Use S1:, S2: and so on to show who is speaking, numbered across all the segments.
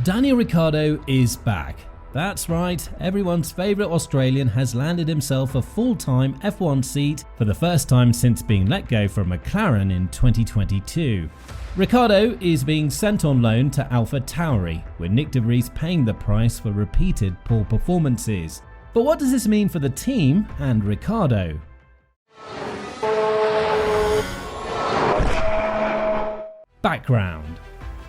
S1: Daniel Ricciardo is back. That's right, everyone's favourite Australian has landed himself a full-time F1 seat for the first time since being let go from McLaren in 2022. Ricciardo is being sent on loan to AlphaTauri, with Nyck de Vries paying the price for repeated poor performances. But what does this mean for the team and Ricciardo? Background.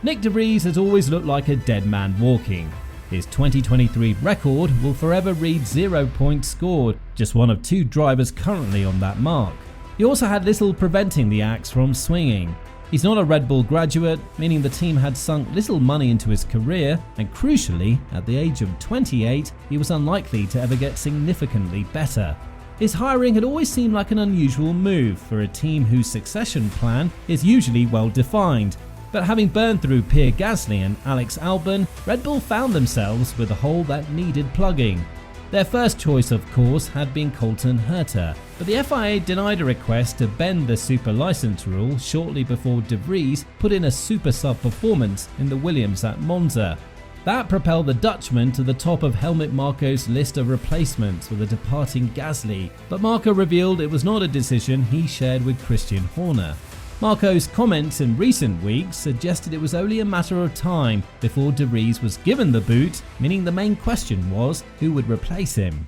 S1: Nyck de Vries has always looked like a dead man walking. His 2023 record will forever read 0 points scored, just one of 2 drivers currently on that mark. He also had little preventing the axe from swinging. He's not a Red Bull graduate, meaning the team had sunk little money into his career, and crucially, at the age of 28, he was unlikely to ever get significantly better. His hiring had always seemed like an unusual move for a team whose succession plan is usually well defined. But having burned through Pierre Gasly and Alex Albon, Red Bull found themselves with a hole that needed plugging. Their first choice, of course, had been Colton Herta, but the FIA denied a request to bend the super license rule shortly before de Vries put in a super sub performance in the Williams at Monza. That propelled the Dutchman to the top of Helmut Marko's list of replacements with a departing Gasly, but Marko revealed it was not a decision he shared with Christian Horner. Marko's comments in recent weeks suggested it was only a matter of time before de Vries was given the boot, meaning the main question was who would replace him.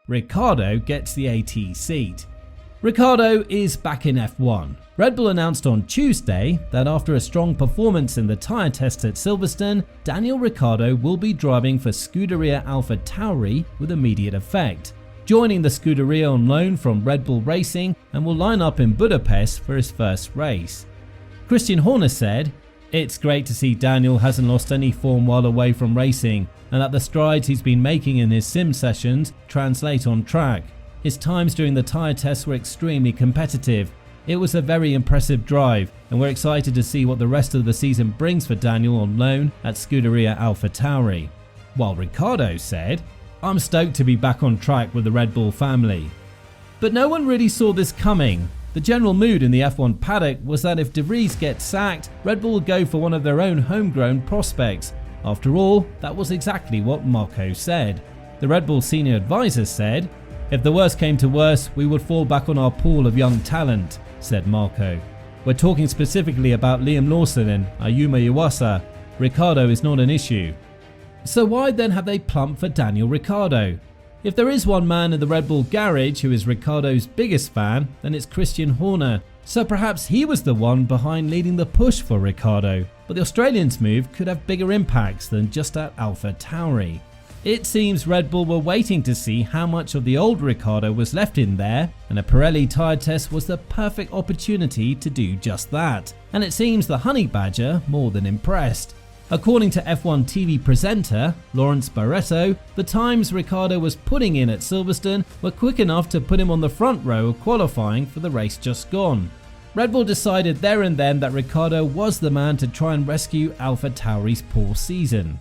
S1: Ricciardo gets the AT seat. Ricciardo is back in F1. Red Bull announced on Tuesday that after a strong performance in the tyre test at Silverstone, Daniel Ricciardo will be driving for Scuderia AlphaTauri with immediate effect, joining the Scuderia on loan from Red Bull Racing, and will line up in Budapest for his first race. Christian Horner said, "It's great to see Daniel hasn't lost any form while away from racing, and that the strides he's been making in his sim sessions translate on track. His times during the tyre tests were extremely competitive. It was a very impressive drive, and we're excited to see what the rest of the season brings for Daniel on loan at Scuderia AlphaTauri." While Ricciardo said, "I'm stoked to be back on track with the Red Bull family." But no one really saw this coming. The general mood in the F1 paddock was that if de Vries gets sacked, Red Bull would go for one of their own homegrown prospects. After all, that was exactly what Marko said. The Red Bull senior advisor said, "If the worst came to worst, we would fall back on our pool of young talent," said Marko. "We're talking specifically about Liam Lawson and Ayumu Iwasa. Ricciardo is not an issue." So why then have they plumped for Daniel Ricciardo? If there is one man in the Red Bull garage who is Ricciardo's biggest fan, then it's Christian Horner. So perhaps he was the one behind leading the push for Ricciardo. But the Australian's move could have bigger impacts than just at AlphaTauri. It seems Red Bull were waiting to see how much of the old Ricciardo was left in there, and a Pirelli tyre test was the perfect opportunity to do just that. And it seems the Honey Badger more than impressed. According to F1 TV presenter Lawrence Barretto, the times Ricciardo was putting in at Silverstone were quick enough to put him on the front row of qualifying for the race just gone. Red Bull decided there and then that Ricciardo was the man to try and rescue AlphaTauri's poor season.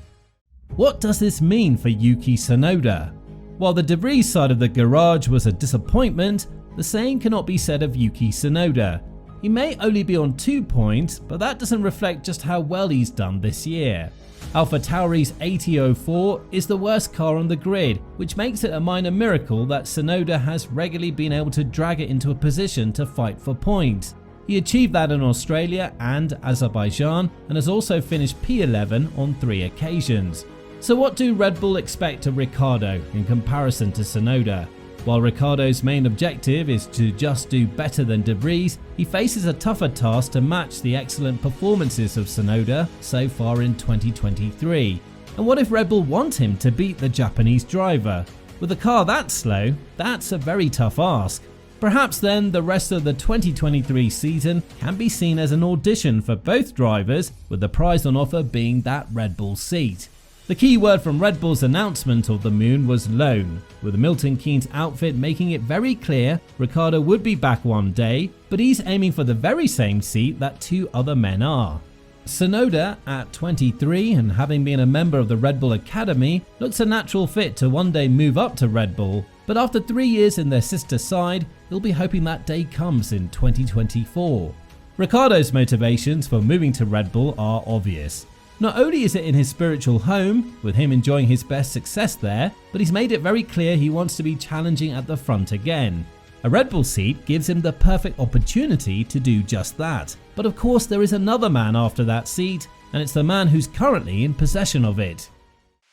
S1: What does this mean for Yuki Tsunoda? While the de Vries side of the garage was a disappointment, the same cannot be said of Yuki Tsunoda. He may only be on 2 points, but that doesn't reflect just how well he's done this year. AlphaTauri's AT04 is the worst car on the grid, which makes it a minor miracle that Tsunoda has regularly been able to drag it into a position to fight for points. He achieved that in Australia and Azerbaijan, and has also finished P11 on 3 occasions. So what do Red Bull expect of Ricciardo in comparison to Tsunoda? While Ricciardo's main objective is to just do better than de Vries, he faces a tougher task to match the excellent performances of Tsunoda so far in 2023. And what if Red Bull want him to beat the Japanese driver? With a car that slow, that's a very tough ask. Perhaps then the rest of the 2023 season can be seen as an audition for both drivers, with the prize on offer being that Red Bull seat. The key word from Red Bull's announcement of the moon was loan, with Milton Keynes' outfit making it very clear Ricciardo would be back one day, but he's aiming for the very same seat that 2 other men are. Tsunoda, at 23 and having been a member of the Red Bull Academy, looks a natural fit to one day move up to Red Bull, but after 3 years in their sister side, he'll be hoping that day comes in 2024. Ricciardo's motivations for moving to Red Bull are obvious. Not only is it in his spiritual home, with him enjoying his best success there, but he's made it very clear he wants to be challenging at the front again. A Red Bull seat gives him the perfect opportunity to do just that. But of course there is another man after that seat, and it's the man who's currently in possession of it.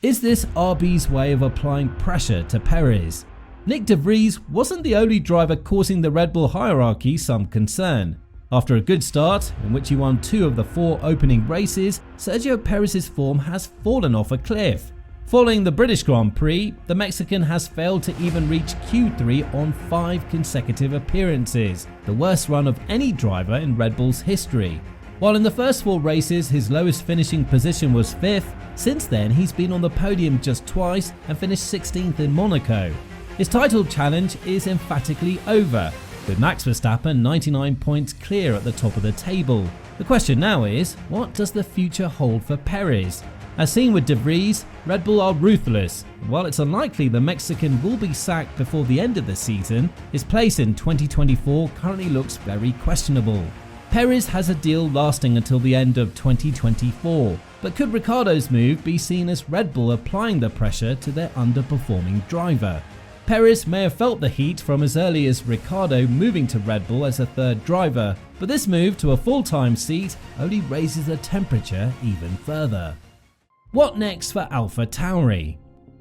S1: Is this RB's way of applying pressure to Perez? Nyck de Vries wasn't the only driver causing the Red Bull hierarchy some concern. After a good start, in which he won 2 of the 4 opening races, Sergio Perez's form has fallen off a cliff. Following the British Grand Prix, the Mexican has failed to even reach Q3 on 5 consecutive appearances, the worst run of any driver in Red Bull's history. While in the first 4 races his lowest finishing position was 5th, since then he's been on the podium just twice and finished 16th in Monaco. His title challenge is emphatically over, with Max Verstappen 99 points clear at the top of the table. The question now is, what does the future hold for Perez? As seen with de Vries, Red Bull are ruthless. While it's unlikely the Mexican will be sacked before the end of the season, his place in 2024 currently looks very questionable. Perez has a deal lasting until the end of 2024, but could Ricciardo's move be seen as Red Bull applying the pressure to their underperforming driver? Perez may have felt the heat from as early as Ricciardo moving to Red Bull as a 3rd driver, but this move to a full-time seat only raises the temperature even further. What next for AlphaTauri?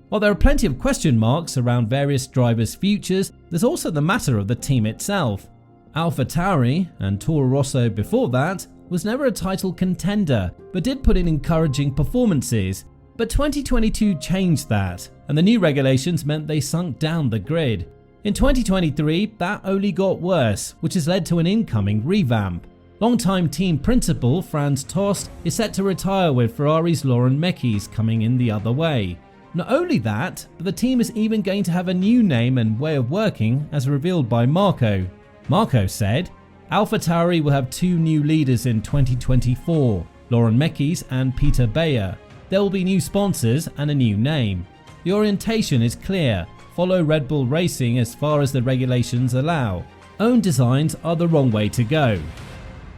S1: While there are plenty of question marks around various drivers' futures, there's also the matter of the team itself. AlphaTauri, and Toro Rosso before that, was never a title contender, but did put in encouraging performances. But 2022 changed that, and the new regulations meant they sunk down the grid. In 2023, that only got worse, which has led to an incoming revamp. Longtime team principal Franz Tost is set to retire, with Ferrari's Laurent Mekies coming in the other way. Not only that, but the team is even going to have a new name and way of working, as revealed by Marco. Marco said, AlphaTauri will have 2 new leaders in 2024, Laurent Mekies and Peter Bayer. There will be new sponsors and a new name. The orientation is clear: follow Red Bull Racing as far as the regulations allow. Own designs are the wrong way to go.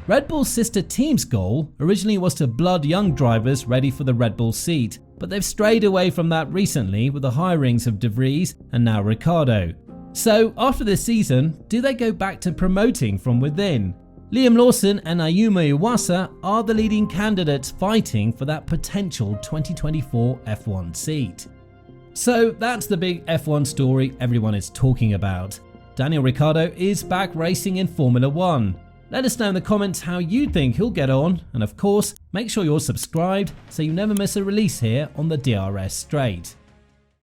S1: Red Bull's sister team's goal originally was to blood young drivers ready for the Red Bull seat, but they've strayed away from that recently with the hirings of de Vries and now Ricciardo. So after this season, do they go back to promoting from within? Liam Lawson and Ayumu Iwasa are the leading candidates fighting for that potential 2024 F1 seat. So that's the big F1 story everyone is talking about. Daniel Ricciardo is back racing in Formula 1. Let us know in the comments how you think he'll get on, and of course, make sure you're subscribed so you never miss a release here on the DRS Straight.